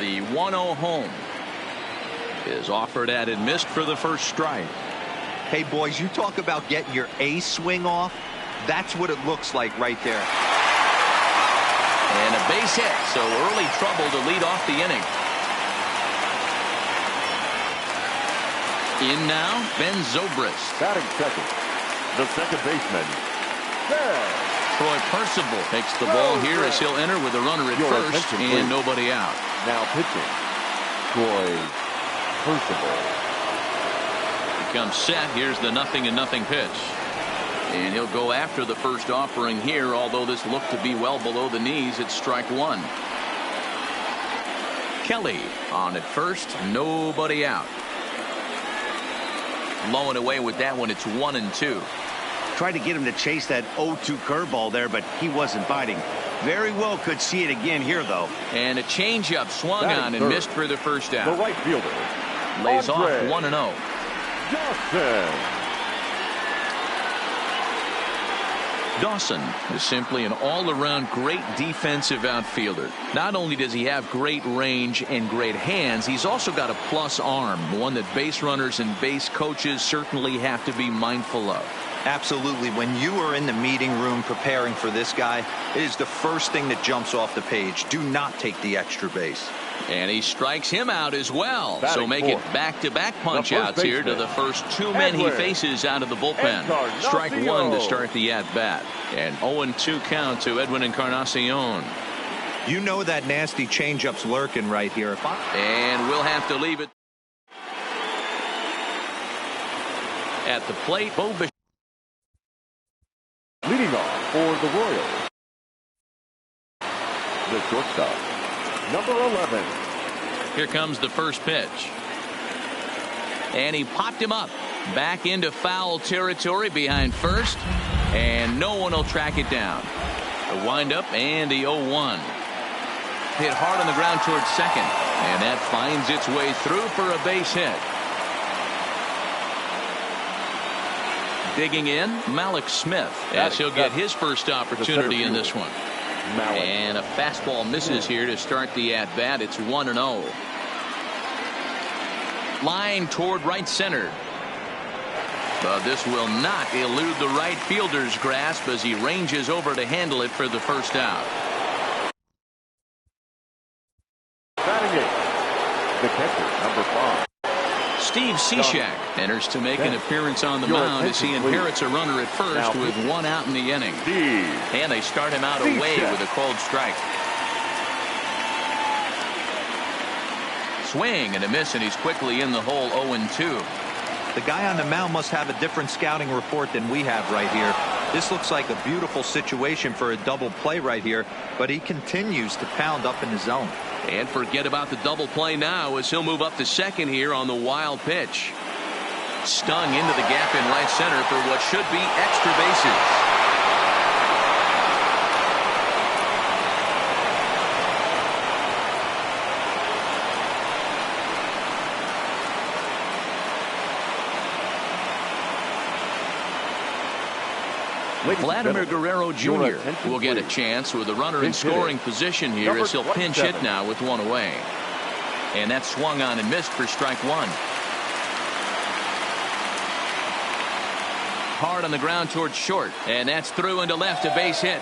The 1-0 home is offered at and missed for the first strike. Hey, boys, you talk about getting your A swing off. That's what it looks like right there. And a base hit, so early trouble to lead off the inning. In now, Ben Zobrist. Batting second, the second baseman, Ben. Troy Percival takes the ball here as he'll enter with a runner at first and nobody out. Now pitching, Troy Percival. He comes set. Here's the 0-0 pitch. And he'll go after the first offering here, although this looked to be well below the knees. It's strike one. Kelly on at first, nobody out. Low and away with that one. It's 1-2. Tried to get him to chase that 0-2 curveball there, but he wasn't biting. Very well could see it again here, though. And a changeup swung on and missed for the first out. The right fielder lays off 1-0. Dawson is simply an all-around great defensive outfielder. Not only does he have great range and great hands, he's also got a plus arm, one that base runners and base coaches certainly have to be mindful of. Absolutely. When you are in the meeting room preparing for this guy, it is the first thing that jumps off the page. Do not take the extra base. And he strikes him out as well. So make it back-to-back punch-outs here to the first two men he faces out of the bullpen. Strike one to start the at-bat. And 0-2 count to Edwin Encarnacion. You know that nasty changeup's lurking right here. And we'll have to leave it at the plate. Bo Bichette leading off for the Royals, the shortstop, number 11. Here comes the first pitch. And he popped him up back into foul territory behind first. And no one will track it down. The windup and the 0-1. Hit hard on the ground towards second. And that finds its way through for a base hit. Digging in, Malik Smith, as he'll get his first opportunity in this one. And a fastball misses here to start the at-bat. It's 1-0. Line toward right center. But this will not elude the right fielder's grasp as he ranges over to handle it for the first out. Batting it, the catcher, number 5. Steve Cishek enters to make an appearance on the mound as he inherits a runner at first with one out in the inning. And they start him out away with a cold strike. Swing and a miss, and he's quickly in the hole. 0-2. The guy on the mound must have a different scouting report than we have right here. This looks like a beautiful situation for a double play right here, but he continues to pound up in the zone. And forget about the double play now as he'll move up to second here on the wild pitch. Stung into the gap in right center for what should be extra bases. Vladimir Guerrero Jr. will get a chance with a runner in scoring position here as he'll pinch hit now with one away. And that swung on and missed for strike one. Hard on the ground towards short, and that's through into left, a base hit.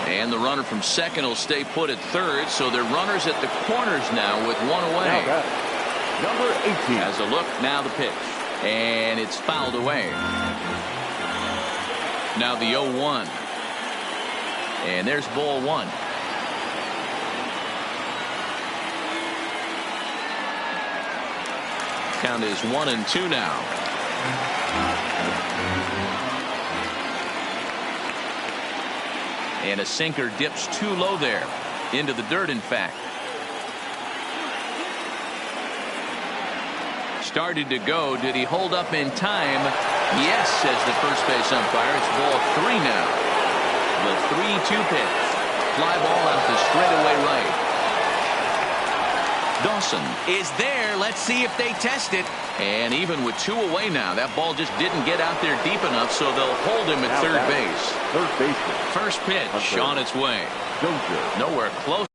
And the runner from second will stay put at third, so they're runners at the corners now with one away. Number 18 has a look, now the pitch, and it's fouled away. Now the 0-1. And there's ball one. Count is 1-2 now. And a sinker dips too low there. Into the dirt, in fact. Started to go. Did he hold up in time? Yes, says the first base umpire. It's ball three now. The 3-2 pitch. Fly ball out to straightaway right. Dawson is there. Let's see if they test it. And even with two away now, that ball just didn't get out there deep enough, so they'll hold him at third base. Third baseman. First pitch on its way. Nowhere close.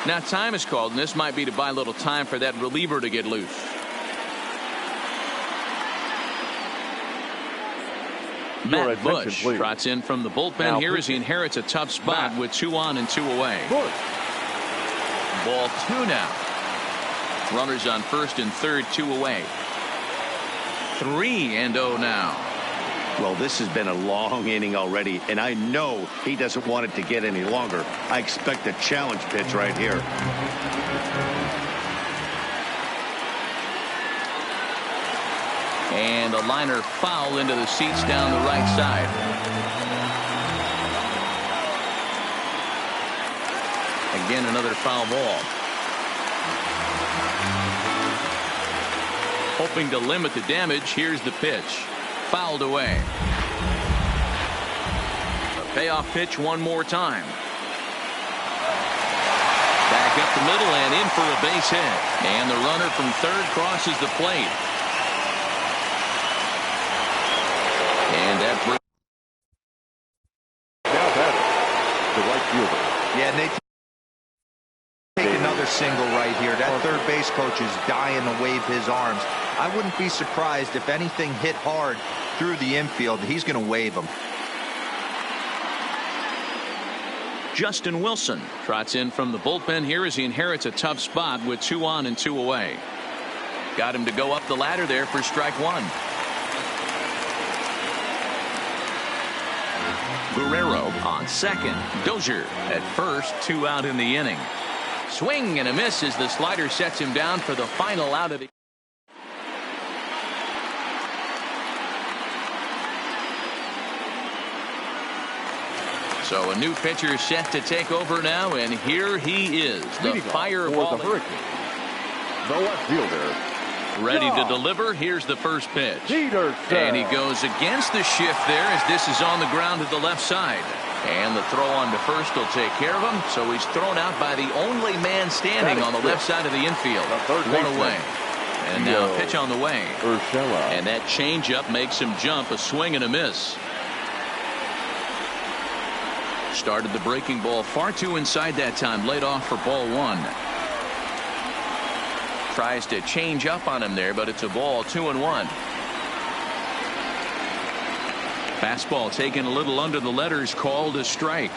Now time is called, and this might be to buy a little time for that reliever to get loose. Matt Bush trots in from the bullpen here as he inherits a tough spot with 2 on and 2 away. Ball 2 now. Runners on first and third, 2 away. 3-0 now. Well, this has been a long inning already, and I know he doesn't want it to get any longer. I expect a challenge pitch right here. And a liner foul into the seats down the right side. Again, another foul ball. Hoping to limit the damage, here's the pitch. Fouled away. A payoff pitch one more time. Back up the middle and in for a base hit. And the runner from third crosses the plate. And that brings now batter, the right fielder. Yeah, and they take another single right here. That third base coach is dying to wave his arms. I wouldn't be surprised if anything hit hard through the infield. He's going to wave them. Justin Wilson trots in from the bullpen here as he inherits a tough spot with 2 on and 2 away. Got him to go up the ladder there for strike 1. Guerrero on second. Dozier at first. 2 out in the inning. Swing and a miss as the slider sets him down for the final out of the. So a new pitcher set to take over now, and here he is, the fireball. The Hurricane, the left fielder. Ready to deliver. Here's the first pitch. Peterson. And he goes against the shift there as this is on the ground to the left side. And the throw on to first will take care of him. So he's thrown out by the only man standing on the left side of the infield. 1 away. And now a pitch on the way. And that changeup makes him jump. A swing and a miss. Started the breaking ball far too inside that time. Laid off for ball 1. Tries to change up on him there, but it's a ball. 2-1. Fastball taken a little under the letters, called a strike.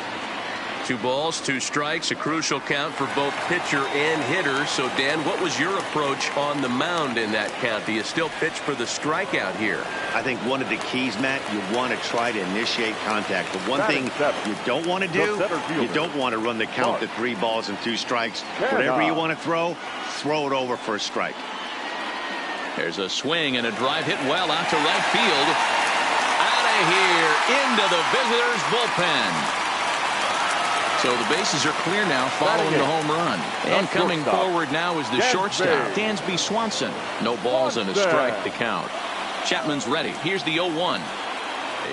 2 balls, 2 strikes, a crucial count for both pitcher and hitter. So, Dan, what was your approach on the mound in that count? Do you still pitch for the strikeout here? I think one of the keys, Matt, you want to try to initiate contact. The one thing you don't want to do, you don't want to run the count to 3 balls and 2 strikes. Whatever you want to throw it over for a strike. There's a swing and a drive hit well out to right field. Out of here into the visitors' bullpen. So the bases are clear now following the home run. And coming forward now is the shortstop, Dansby Swanson. No balls and a strike to count. Chapman's ready. Here's the 0-1.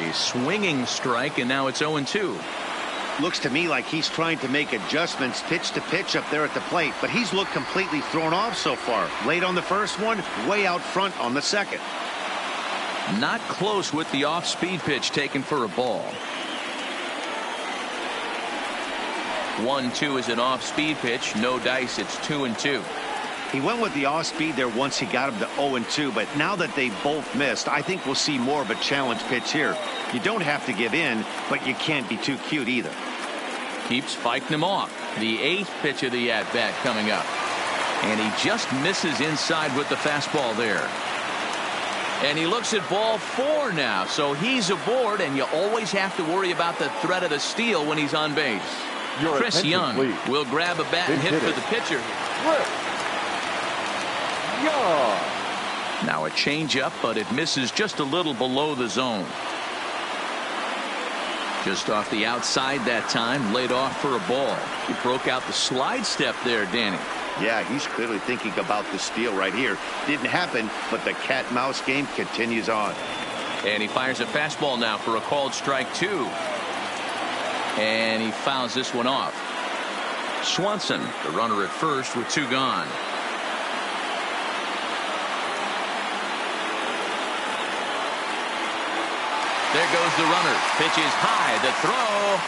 A swinging strike, and now it's 0-2. Looks to me like he's trying to make adjustments pitch to pitch up there at the plate, but he's looked completely thrown off so far. Late on the first one, way out front on the second. Not close with the off-speed pitch taken for a ball. 1-2 is an off-speed pitch. No dice. It's 2-2. He went with the off-speed there once he got him to 0-2, but now that they both missed, I think we'll see more of a challenge pitch here. You don't have to give in, but you can't be too cute either. Keeps fighting him off. The 8th pitch of the at-bat coming up. And he just misses inside with the fastball there. And he looks at ball 4 now. So he's aboard, and you always have to worry about the threat of the steal when he's on base. Chris Young will grab a bat and hit for the pitcher. Now a changeup, but it misses just a little below the zone. Just off the outside that time, laid off for a ball. He broke out the slide step there, Danny. Yeah, he's clearly thinking about the steal right here. Didn't happen, but the cat-mouse game continues on. And he fires a fastball now for a called strike 2. And he fouls this one off. Swanson, the runner at first with 2 gone. There goes the runner. Pitch is high. The throw.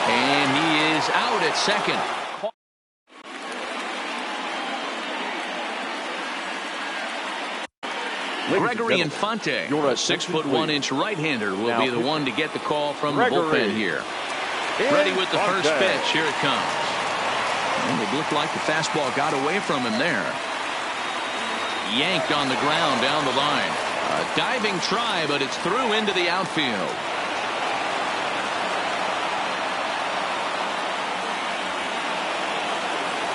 And he is out out at second. Gregory Infante, a 6'1" right-hander, will be the one to get the call from the bullpen here. Ready with the first pitch. Here it comes. And it looked like the fastball got away from him there. Yanked on the ground down the line. A diving try, but it's through into the outfield.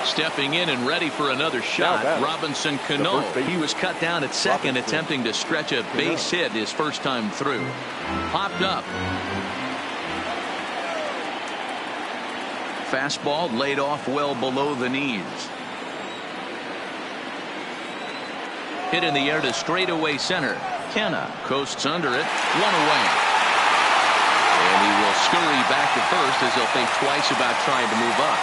Stepping in and ready for another shot, Robinson Cano. He was cut down at second, attempting to stretch a base hit his first time through. Popped up. Fastball laid off well below the knees. Hit in the air to straightaway center. Kenna coasts under it. One away. And he will scurry back to first as he'll think twice about trying to move up.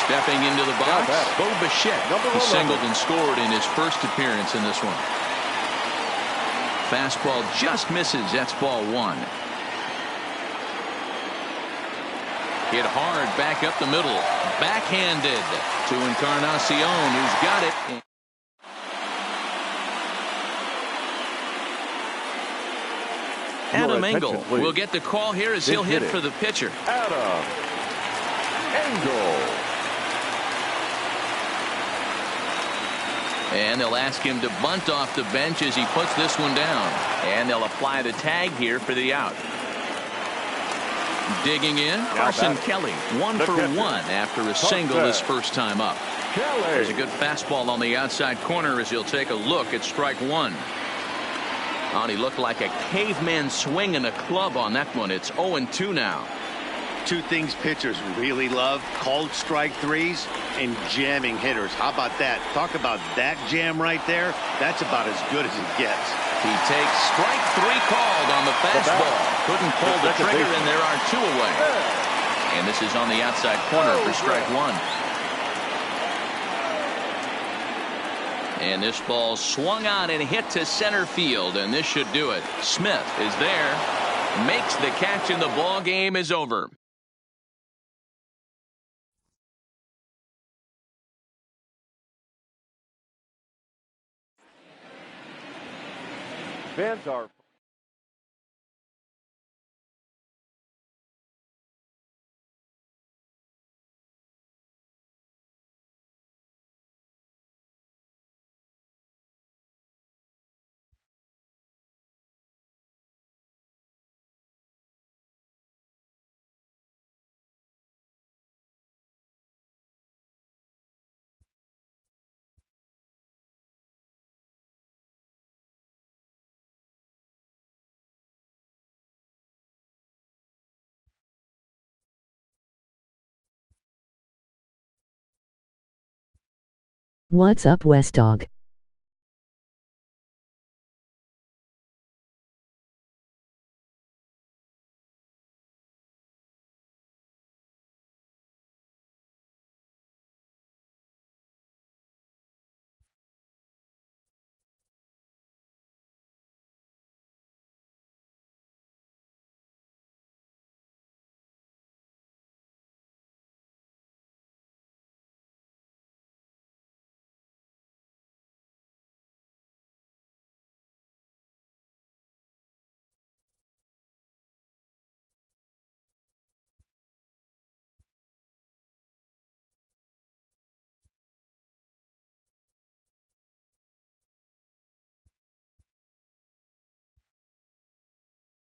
Stepping into the box, Bo Bichette. He singled and scored in his first appearance in this one. Fastball just misses. That's ball one. Hit hard back up the middle. Backhanded to Encarnacion, who's got it. Adam Engel will get the call here as he'll hit for the pitcher. Adam Engel. And they'll ask him to bunt off the bench as he puts this one down. And they'll apply the tag here for the out. Digging in, Carson Kelly, 1 for 1 after a single his first time up. There's a good fastball on the outside corner as he'll take a look at strike one. And he looked like a caveman swinging a club on that one. It's 0-2 now. Two things pitchers really love: called strike threes and jamming hitters. How about that? Talk about that jam right there. That's about as good as it gets. He takes strike three called on the fastball. Couldn't pull the trigger, and there are two away. And this is on the outside corner for strike one. And this ball swung on and hit to center field, and this should do it. Smith is there, makes the catch, and the ball game is over. Fans are What's up, West Dog?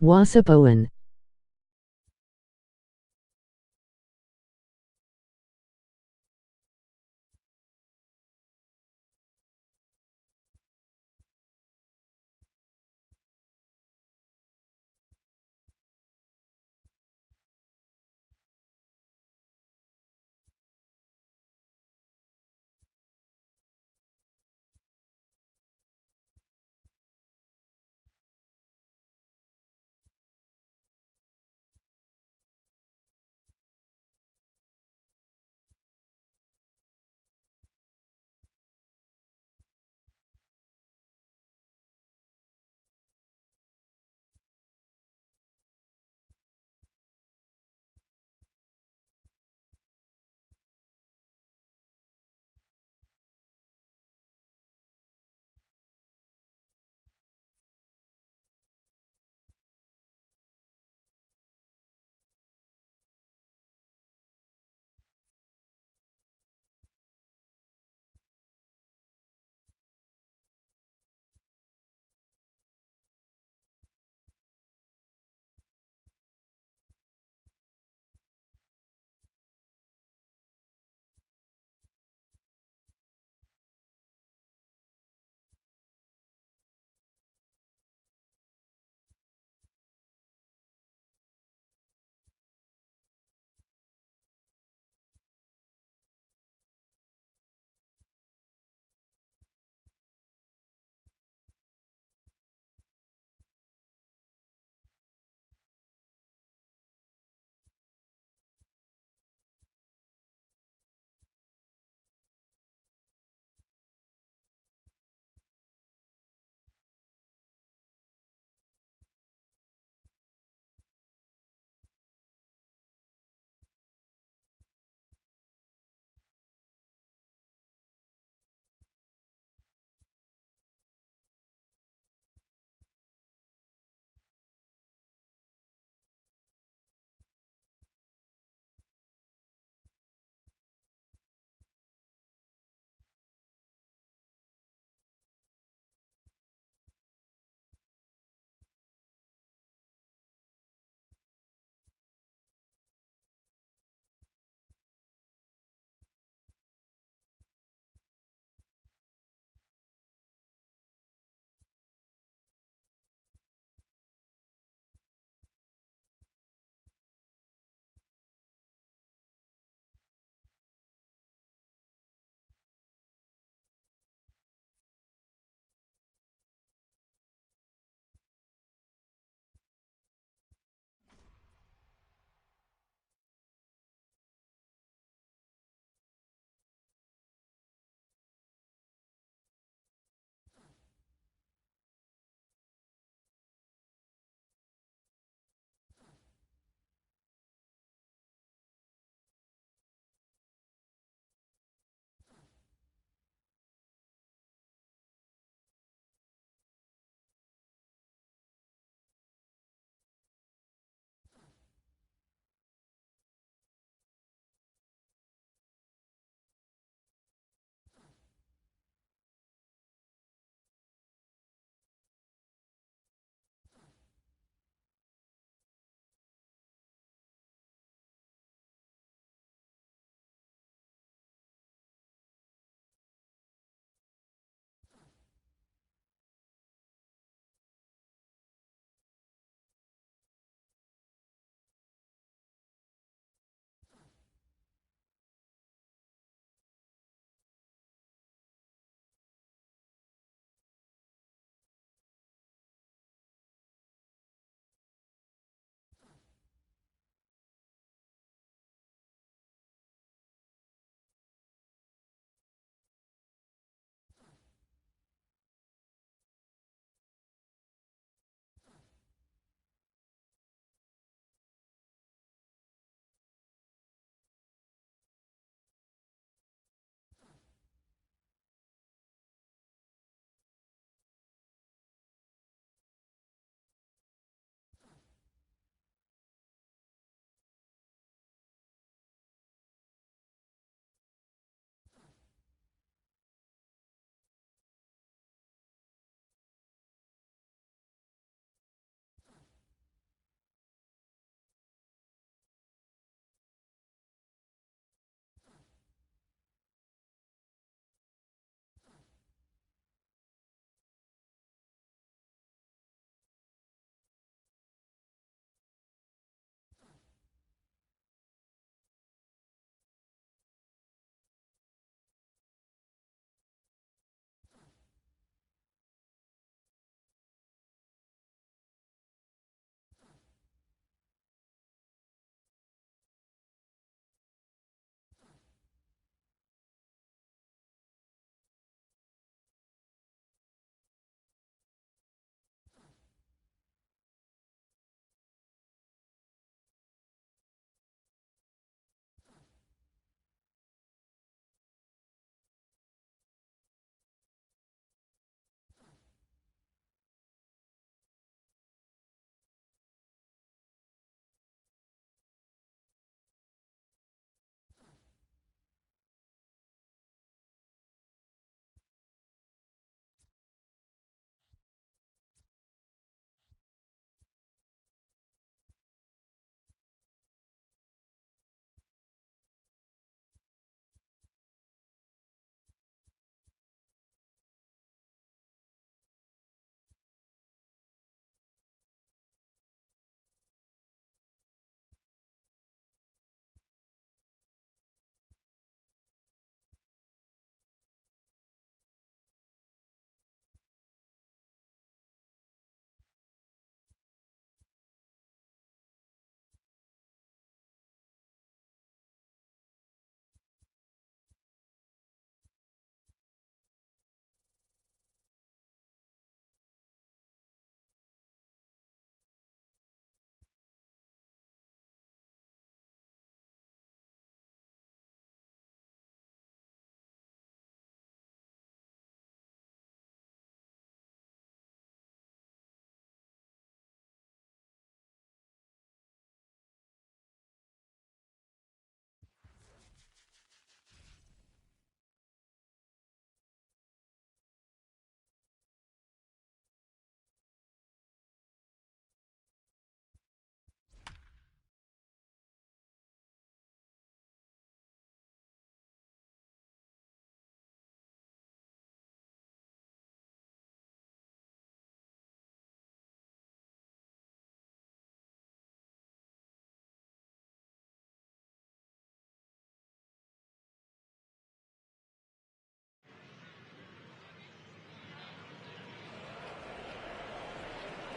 What's up, Owen?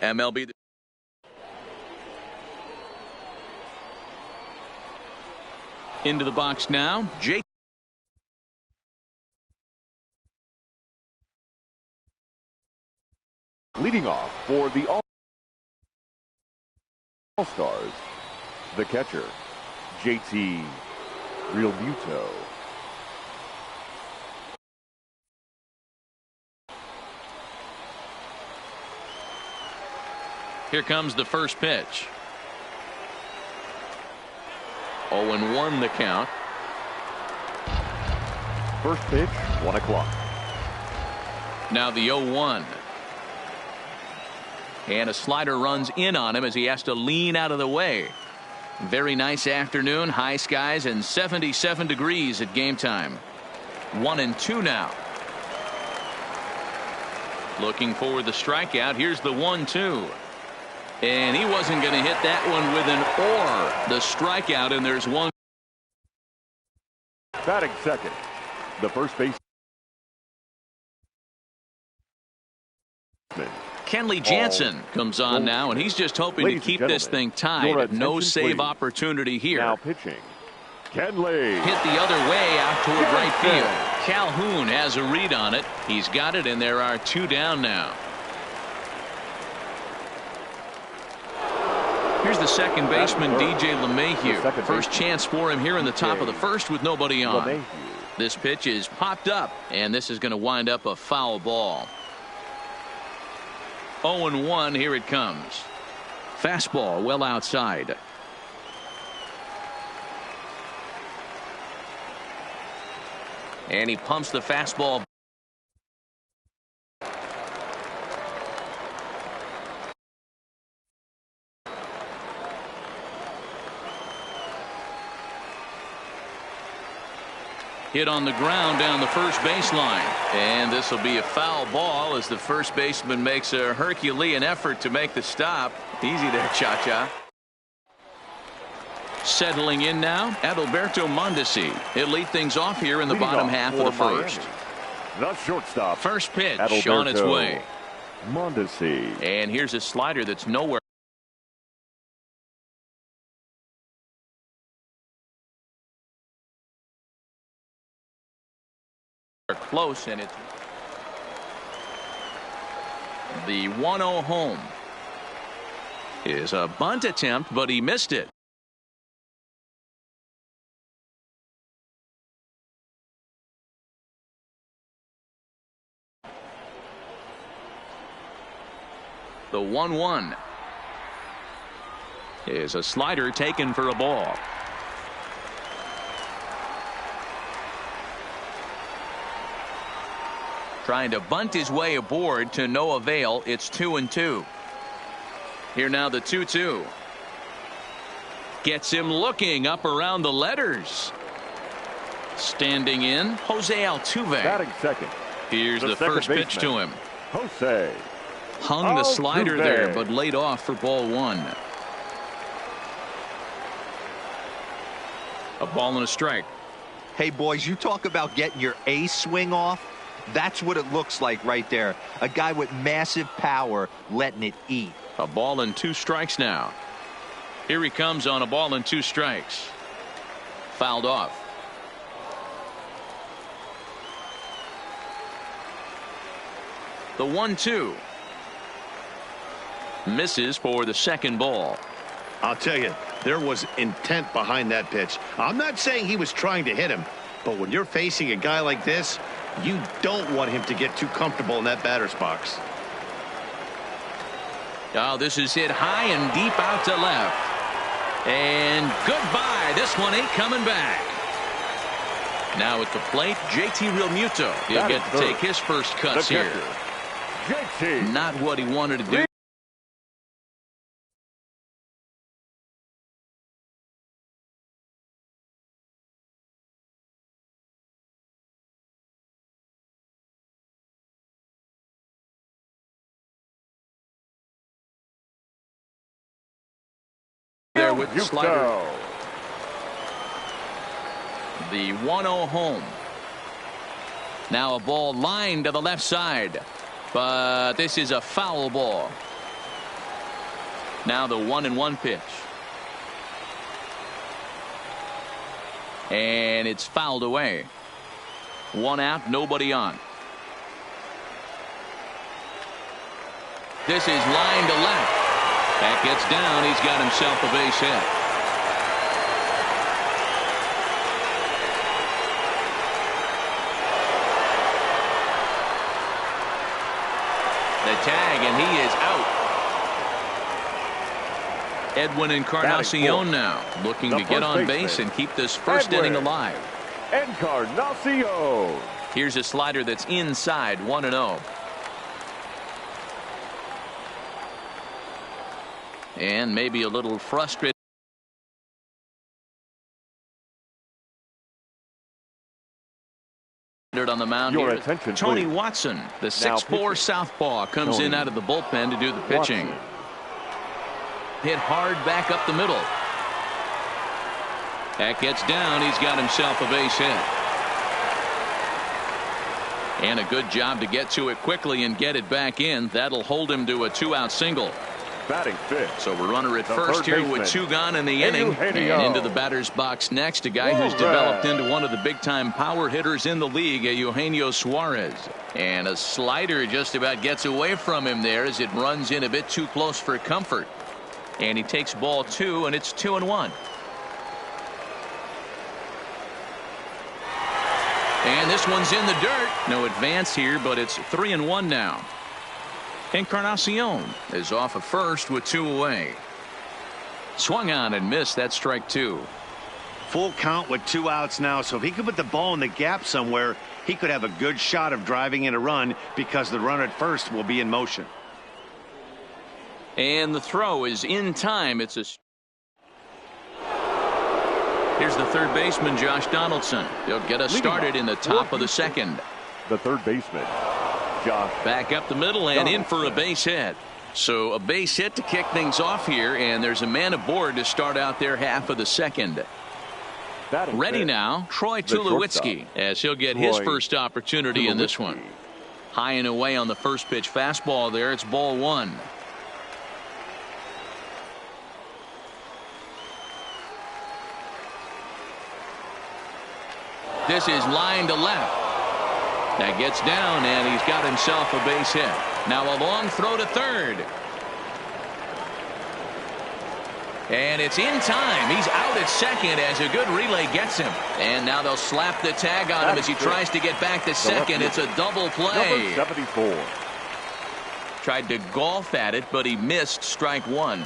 MLB. Into the box now, Jake. Leading off for the All-Stars, the catcher, JT Realmuto. Here comes the first pitch. 0-1 the count. First pitch, 1 o'clock. Now the 0-1. And a slider runs in on him as he has to lean out of the way. Very nice afternoon, high skies and 77 degrees at game time. 1-2 now. Looking for the strikeout. Here's the 1-2. And he wasn't going to hit that one with an or. The strikeout, and there's one. Batting second, the first base. Kenley Jansen comes on now, and he's just hoping to keep this thing tied. No save opportunity here. Now pitching, Kenley. Hit the other way out toward right field. Calhoun has a read on it. He's got it, and there are 2 down now. Here's the second baseman, DJ LeMahieu. First chance for him here in the top of the first with nobody on. This pitch is popped up, and this is going to wind up a foul ball. 0-1, here it comes. Fastball well outside. And he pumps the fastball. Hit on the ground down the first baseline. And this will be a foul ball as the first baseman makes a Herculean effort to make the stop. Easy there, Cha-Cha. Settling in now, Adalberto Mondesi. He'll lead things off here in the bottom half of the first. The shortstop. First pitch Adalberto on its way. Mondesi. And here's a slider that's nowhere. Close, and it's the 1-0 home. Is a bunt attempt, but he missed it. The 1-1 is a slider taken for a ball. Trying to bunt his way aboard to no avail. It's 2-2. Here now the 2-2. Gets him looking up around the letters. Standing in, Jose Altuve. Batting second. Here's the first pitch to him. Jose. Hung the slider there, but laid off for ball 1. A ball and a strike. Hey, boys, you talk about getting your A swing off. That's what it looks like right there. A guy with massive power letting it eat. A ball and 2 strikes now. Here he comes on a ball and 2 strikes. Fouled off. The 1-2. Misses for the second ball. I'll tell you, there was intent behind that pitch. I'm not saying he was trying to hit him, but when you're facing a guy like this, you don't want him to get too comfortable in that batter's box. Oh, this is hit high and deep out to left. And goodbye. This one ain't coming back. Now at the plate, JT Realmuto. He'll get to take his first cuts here. JT. Not what he wanted to do. There with the slider. The 1-0 home. Now a ball lined to the left side, but this is a foul ball. Now the 1-1 pitch. And it's fouled away. 1 out, nobody on. This is line to left. That gets down. He's got himself a base hit. The tag, and he is out. Edwin Encarnacion now looking to get on base and keep this first inning alive. Encarnacion. Here's a slider that's inside, 1-0. And maybe a little frustrated on the mound Your here. attention, Tony please. Watson, the 6'4" southpaw, comes in out of the bullpen to do the pitching. Watson. Hit hard back up the middle. That gets down. He's got himself a base hit. And a good job to get to it quickly and get it back in. That'll hold him to a 2-out single. Batting fifth. So we're runner at The first third here baseman, with 2 gone in the inning. And into the batter's box next, a guy who's developed into one of the big-time power hitters in the league, Eugenio Suarez. And a slider just about gets away from him there as it runs in a bit too close for comfort. And he takes ball 2, and it's 2-1. And this one's in the dirt. No advance here, but it's 3-1 now. Encarnacion is off of first with 2 away. Swung on and missed. That strike 2. Full count with 2 outs now, so if he could put the ball in the gap somewhere, he could have a good shot of driving in a run because the runner at first will be in motion. And the throw is in time. It's a. Here's the third baseman, Josh Donaldson. He'll get us started in the top of the second. The third baseman, Josh. Back up the middle and in for a base hit. So a base hit to kick things off here, and there's a man aboard to start out their half of the second. Ready now, Troy Tulowitzki, as he'll get his first opportunity in this one. High and away on the first pitch fastball there. It's ball 1. This is line to left. That gets down, and he's got himself a base hit. Now a long throw to third. And it's in time. He's out at second as a good relay gets him. And now they'll slap the tag on him as he tries to get back to second. It's a double play. Number 74. Tried to golf at it, but he missed strike 1.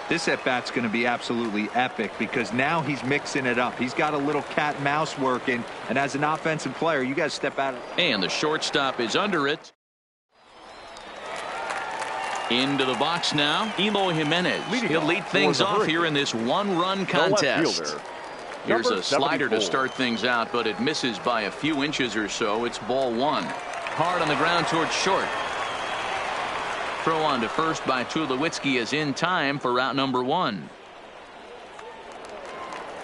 This at-bat's going to be absolutely epic because now he's mixing it up. He's got a little cat and mouse working, and as an offensive player, you got to step out. And the shortstop is under it. Into the box now, Eloy Jimenez. He'll lead things off here in this 1-run contest. Here's a slider to start things out, but it misses by a few inches or so. It's ball 1. Hard on the ground towards short. Throw on to first by Tulowitzki is in time for route number 1.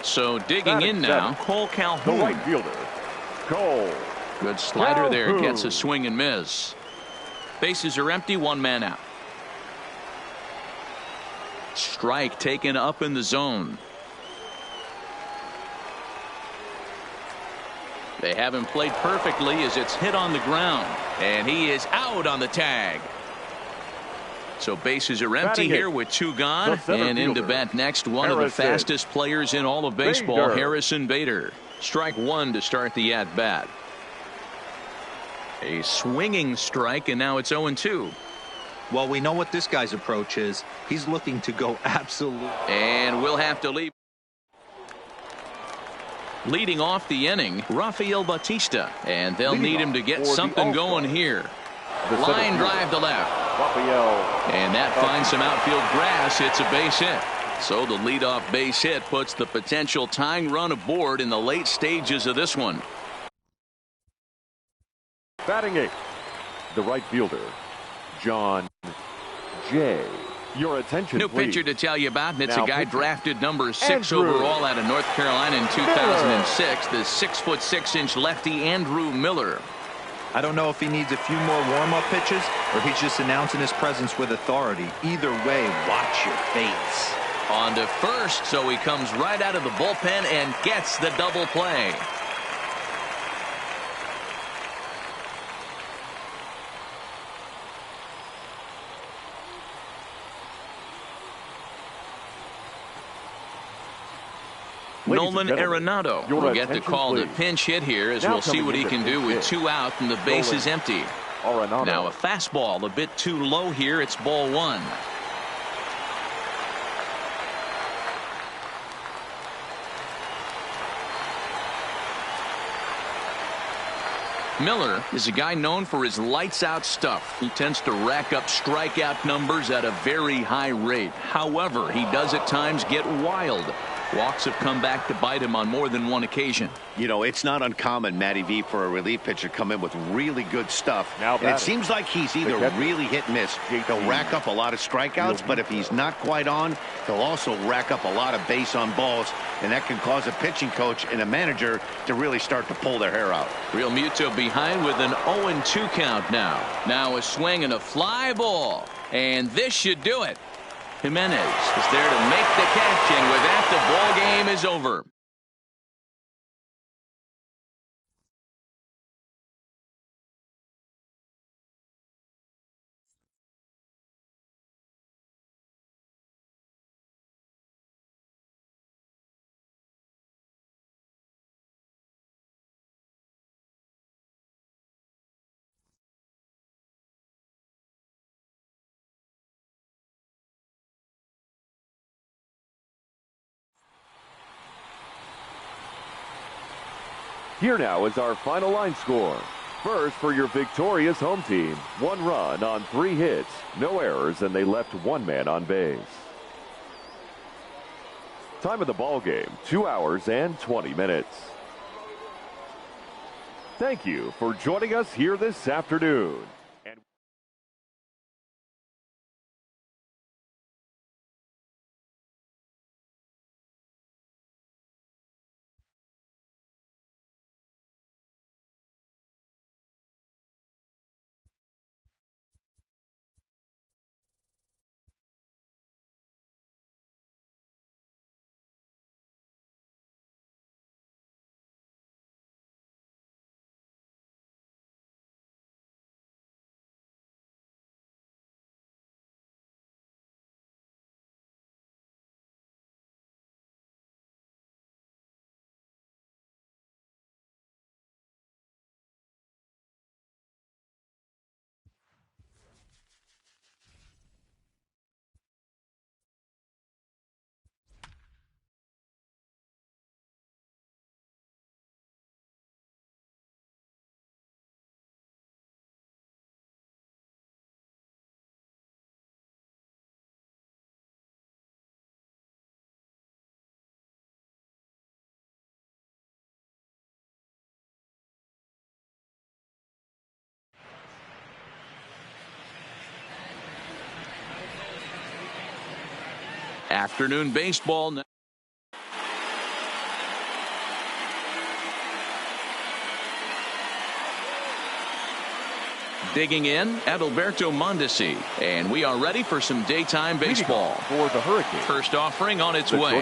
So digging in now, Cole Calhoun. The right fielder, Cole. Good slider there, Calhoun. gets a swing and miss. Bases are empty, 1 man out. Strike taken up in the zone. They haven't played perfectly as it's hit on the ground, and he is out on the tag. So bases are empty here with 2 gone, and into bat next, one of the fastest players in all of baseball, Harrison Bader. Strike 1 to start the at bat. A swinging strike, and now it's 0-2. Well, we know what this guy's approach is. He's looking to go absolute. And we'll have to leave. Leading off the inning, Rafael Bautista, and they'll need him to get something going here. Line drive to left. And that finds some outfield grass. It's a base hit. So the leadoff base hit puts the potential tying run aboard in the late stages of this one. Batting 8th, the right fielder, John Jay. Your attention, New please. pitcher to tell you about, and it's Now a guy pitching. drafted number 6 Andrew overall out of North Carolina in 2006. The 6'6" lefty Andrew Miller. I don't know if he needs a few more warm-up pitches or he's just announcing his presence with authority. Either way, watch your face. On to first, so he comes right out of the bullpen and gets the double play. Nolan Arenado will get the call to pinch hit here as we'll see what he can do with 2 out and the bases empty. Now a fastball a bit too low here. It's ball 1. Miller is a guy known for his lights-out stuff. He tends to rack up strikeout numbers at a very high rate. However, he does at times get wild. Walks have come back to bite him on more than one occasion. You know, it's not uncommon, Matty V, for a relief pitcher to come in with really good stuff. And it seems like he's either really hit and miss. He'll rack up a lot of strikeouts, but if he's not quite on, he'll also rack up a lot of base on balls, and that can cause a pitching coach and a manager to really start to pull their hair out. Real Muto behind with an 0-2 count now. Now a swing and a fly ball, and this should do it. Jimenez is there to make the catch, and with that, the ball game is over. Here now is our final line score. First, for your victorious home team, 1 run on 3 hits, no errors, and they left 1 man on base. Time of the ball game, 2 hours and 20 minutes. Thank you for joining us here this afternoon. Afternoon baseball now. Digging in, Adalberto Mondesi, and we are ready for some daytime baseball. For the Hurricane. First offering on its way.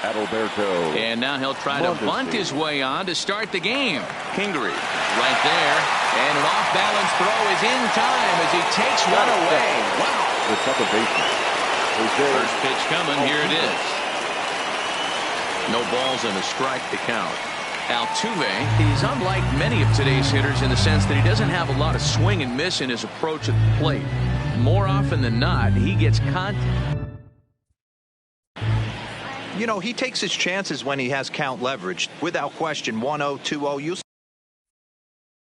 Adalberto. And now he'll try to bunt his way on to start the game. Kingery right there, and an off-balance throw is in time as he takes one away. Wow. The second baseman. First pitch coming. Here it is. No balls and a strike to count. Altuve is unlike many of today's hitters in the sense that he doesn't have a lot of swing and miss in his approach at the plate. More often than not, he gets contact. You know, he takes his chances when he has count leverage. Without question, 1-0, 2-0. You'll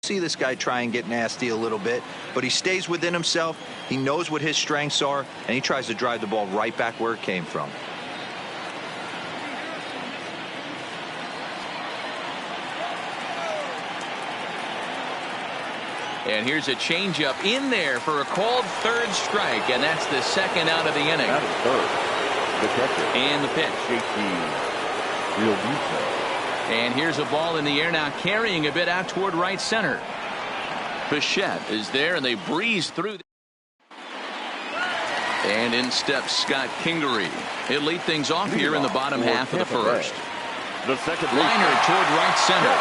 see this guy try and get nasty a little bit, but he stays within himself. He knows what his strengths are, and he tries to drive the ball right back where it came from. And here's a changeup in there for a called third strike, and that's the second out of the inning. That is third. The catcher. And the pitch. Real Muto. And here's a ball in the air now, carrying a bit out toward right center. Bichette is there, and they breeze through. And in steps Scott Kingery. He'll lead things off here in the bottom half of the first. The second liner toward right center.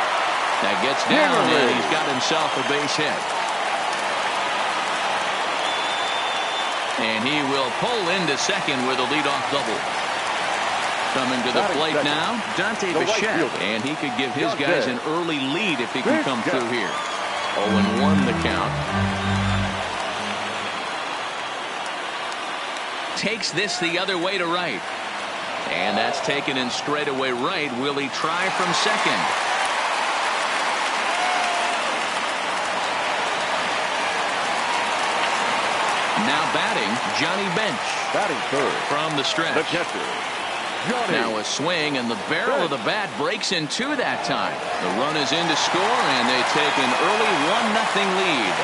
That gets down, and he's got himself a base hit. And he will pull into second with a leadoff double. Coming to the plate now, Dante Bichette, and he could give his guys an early lead if he can come through here. 0-1 the count. Takes this the other way to right. And that's taken in straightaway right. Will he try from second? Now batting, Johnny Bench. Batting third. From the stretch. The catcher, Johnny. Now a swing, and the barrel of the bat breaks in two that time. The run is in to score, and they take an early 1-0 lead.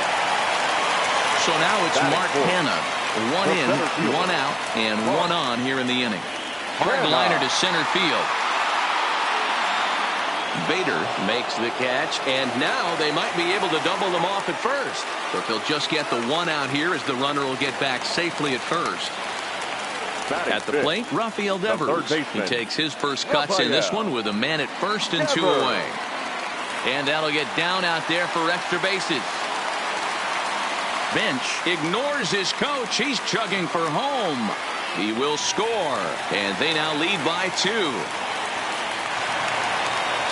So now it's Mark Hanna. 1 in, 1 out, and 1 on here in the inning. Hard liner to center field. Bader makes the catch, and now they might be able to double them off at first. But they'll just get the 1 out here as the runner will get back safely at first. At the plate, Rafael Devers. He takes his first cuts in this one with a man at first and 2 away. And that'll get down out there for extra bases. Bench ignores his coach. He's chugging for home. He will score, and they now lead by 2.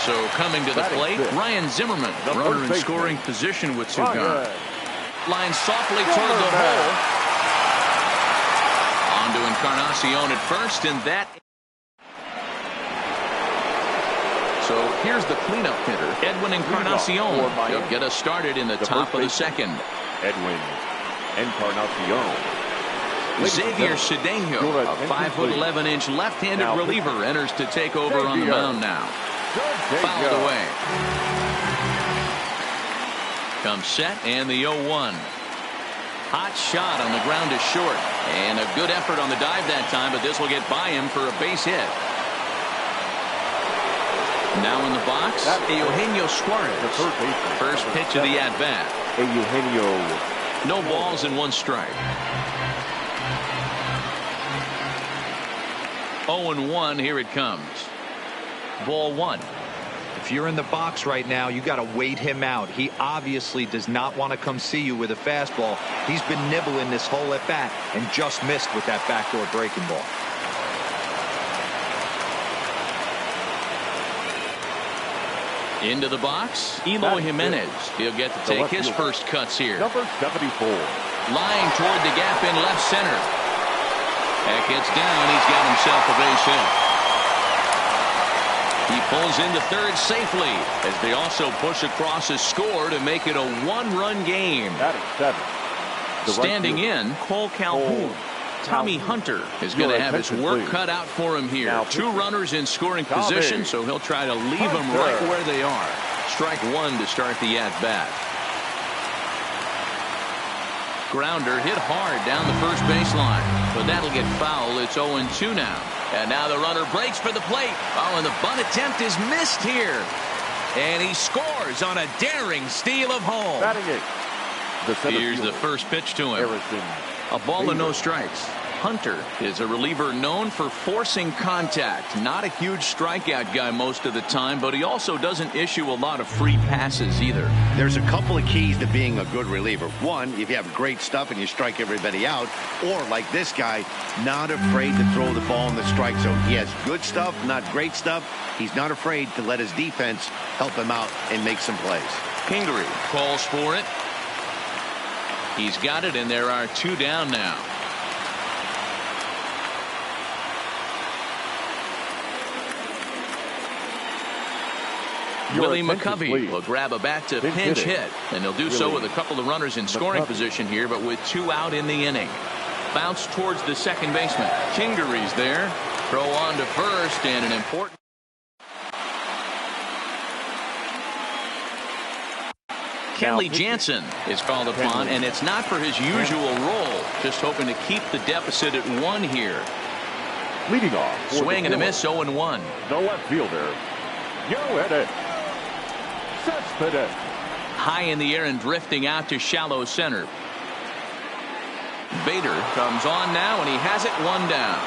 So coming to the plate, Ryan Zimmerman, runner in scoring position with 2 gone. Line softly toward the hole. On to Encarnacion at first, and that. So here's the cleanup hitter, Edwin Encarnacion. He'll get us started in the top of the second. Edwin Encarnacion. Xavier Cedeno, a 5'11" left-handed reliever, enters to take over on the mound now. Fouled away. Comes set, and the 0-1. Hot shot on the ground is short, and a good effort on the dive that time, but this will get by him for a base hit. Now in the box, Eugenio Suarez. First pitch of the at-bat. Eugenio. No balls and 1 strike. 0-1, here it comes. Ball 1. If you're in the box right now, you got to wait him out. He obviously does not want to come see you with a fastball. He's been nibbling this whole at bat and just missed with that backdoor breaking ball. Into the box, Eloy Jimenez. He'll get to take his first cuts here. Number 74. Lying toward the gap in left center. That gets down. He's got himself a base hit. He pulls into third safely as they also push across a score to make it a 1-run game. That is 7. Standing in, Cole Calhoun. Tommy Hunter is going to have his work cut out for him here. 2 runners in scoring position, so he'll try to leave them right where they are. Strike 1 to start the at-bat. Grounder hit hard down the first baseline, but that'll get foul. It's 0-2 now. And now the runner breaks for the plate. Oh, and the bunt attempt is missed here. And he scores on a daring steal of home. Here's the first pitch to him. A ball and no strikes. Hunter is a reliever known for forcing contact. Not a huge strikeout guy most of the time, but he also doesn't issue a lot of free passes either. There's a couple of keys to being a good reliever. One, if you have great stuff and you strike everybody out, or like this guy, not afraid to throw the ball in the strike zone. He has good stuff, not great stuff. He's not afraid to let his defense help him out and make some plays. Kingery calls for it. He's got it, and there are 2 down now. Willie McCovey will grab a bat to pinch hit, and he'll do so with a couple of runners in scoring position here, but with 2 out in the inning. Bounce towards the second baseman. Kingery's there. Throw on to first, and an important. Kenley Jansen is called upon, and it's not for his usual role. Just hoping to keep the deficit at 1 here. Leading off. Swing and a miss, 0-1. The left fielder, Yoenis Cespedes. high in the air and drifting out to shallow center. Bader comes on now, and he has it 1 down.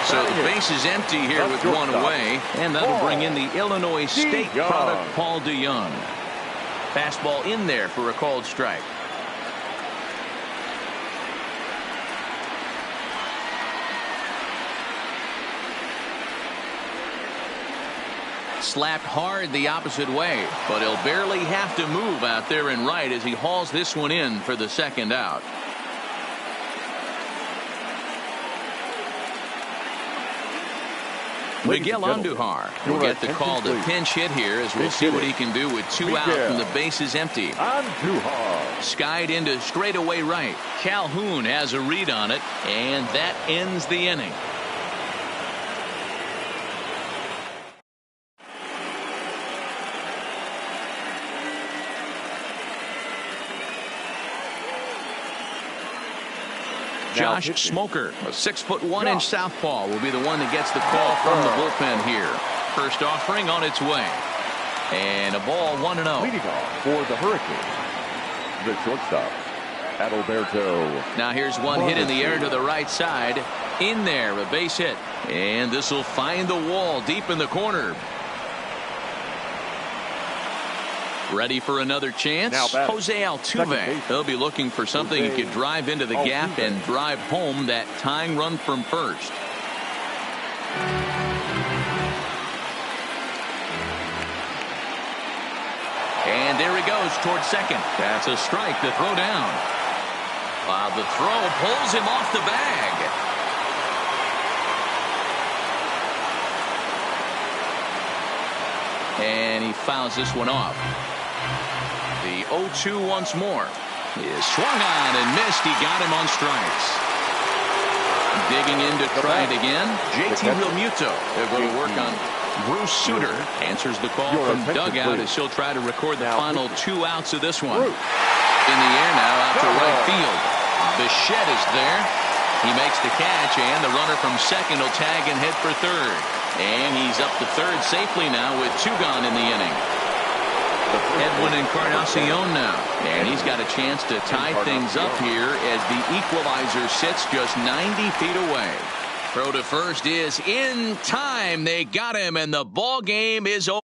So the base is empty here with 1 away, and that'll bring in the Illinois State product, Paul DeYoung. Fastball in there for a called strike. Slapped hard the opposite way, but he'll barely have to move out there in right as he hauls this one in for the 2nd out. Miguel Andujar will get the call to pinch hit here as we'll see what he can do with 2 out and the bases empty. Skied into straightaway right. Calhoun has a read on it, and that ends the inning. Josh Smoker, a 6'1" southpaw, will be the one that gets the call from the bullpen here. First offering on its way. And a ball 1-0. Leading off for the Hurricanes, the shortstop, Adalberto. Now here's one hit in the air to the right side. In there, a base hit. And this will find the wall deep in the corner. Ready for another chance? Jose Altuve. He'll be looking for something he could drive into the gap and drive home that tying run from first. And there he goes towards second. That's a strike to throw down. The throw pulls him off the bag. And he fouls this one off. The 0-2 once more is swung on and missed. He got him on strikes. Digging in to try it again. JT Realmuto. They'll go to work on Bruce Sutter. Answers the call from dugout as he'll try to record the final 2 outs of this one. In the air now out to right field. Bichette is there. He makes the catch, and the runner from second will tag and head for third. And he's up to third safely now with 2 gone in the inning. Edwin Encarnacion now, and he's got a chance to tie things up here as the equalizer sits just 90 feet away. Throw to first is in time. They got him, and the ball game is over.